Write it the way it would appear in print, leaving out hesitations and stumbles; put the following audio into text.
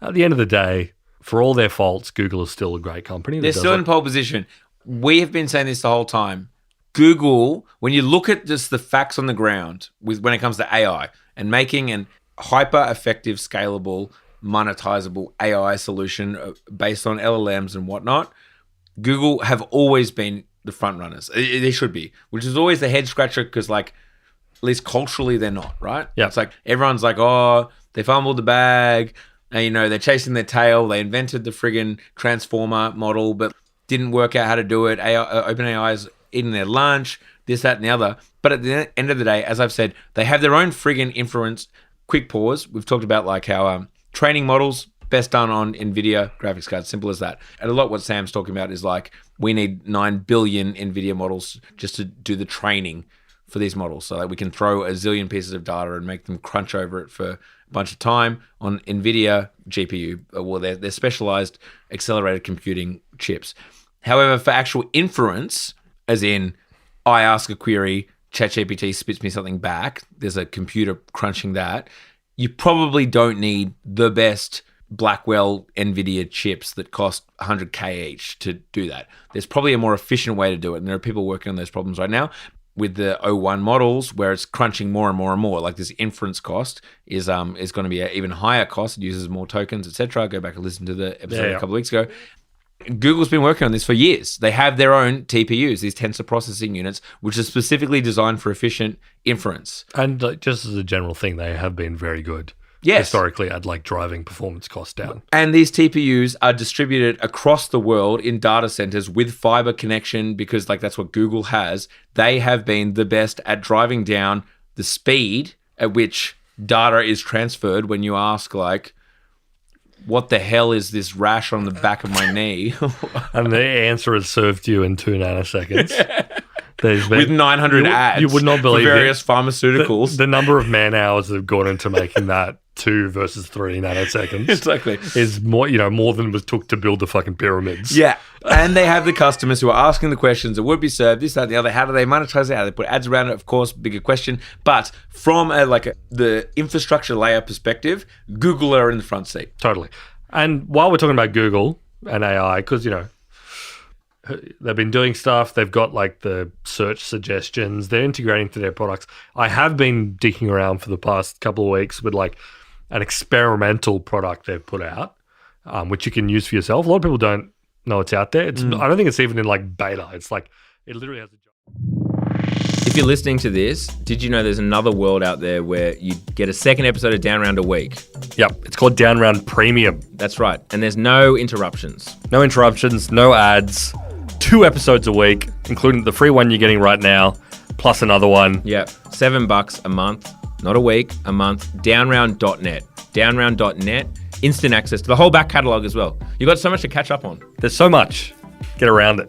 At the end of the day, for all their faults, Google is still a great company. They're still in pole position. We have been saying this the whole time. Google, when you look at just the facts on the ground when it comes to AI and making an hyper-effective, scalable, monetizable AI solution based on LLMs and whatnot, Google have always been the front runners. They should be, which is always the head scratcher because, like, at least culturally, they're not, right? Yeah. It's like everyone's like, oh, they fumbled the bag. And, you know, they're chasing their tail. They invented the friggin' transformer model, but didn't work out how to do it. OpenAI is eating their lunch, this, that, and the other. But at the end of the day, as I've said, they have their own friggin' inference. Quick pause. We've talked about like how training models best done on NVIDIA graphics cards. Simple as that. And a lot what Sam's talking about is like we need 9 billion NVIDIA models just to do the training for these models so that we can throw a zillion pieces of data and make them crunch over it for a bunch of time on NVIDIA GPU. Well, they're specialized accelerated computing chips. However, for actual inference, as in I ask a query, ChatGPT spits me something back, there's a computer crunching that, you probably don't need the best Blackwell NVIDIA chips that cost 100K each to do that. There's probably a more efficient way to do it, and there are people working on those problems right now with the O1 models where it's crunching more and more and more. Like this inference cost is going to be an even higher cost. It uses more tokens, etc. Go back and listen to the episode a couple of weeks ago. Google's been working on this for years. They have their own TPUs, these tensor processing units, which are specifically designed for efficient inference. And just as a general thing, they have been very good. Yes. Historically, at like driving performance costs down. And these TPUs are distributed across the world in data centers with fiber connection because like that's what Google has. They have been the best at driving down the speed at which data is transferred when you ask like, what the hell is this rash on the back of my knee? And the answer is served you in 2 nanoseconds. With 900 ads you would not believe for various pharmaceuticals. The number of man hours that have gone into making that 2 versus 3 nanoseconds exactly is more than was took to build the fucking pyramids. Yeah. And they have the customers who are asking the questions that would be served, this, that, and the other. How do they monetize it? How do they put ads around it? Of course, bigger question. But from the infrastructure layer perspective, Google are in the front seat. Totally. And while we're talking about Google and AI, because, they've been doing stuff. They've got like the search suggestions. They're integrating to their products. I have been digging around for the past couple of weeks with like an experimental product they've put out, which you can use for yourself. A lot of people don't know it's out there. I don't think it's even in like beta. It's like it literally has a job. If you're listening to this, did you know there's another world out there where you get a second episode of Down Round a week? Yep. It's called Down Round Premium. That's right. And there's no interruptions. No interruptions, no ads. 2 episodes a week, including the free one you're getting right now, plus another one. Yeah, $7 a month, not a week, a month. Downround.net. Downround.net. Instant access to the whole back catalogue as well. You've got so much to catch up on. There's so much. Get around it.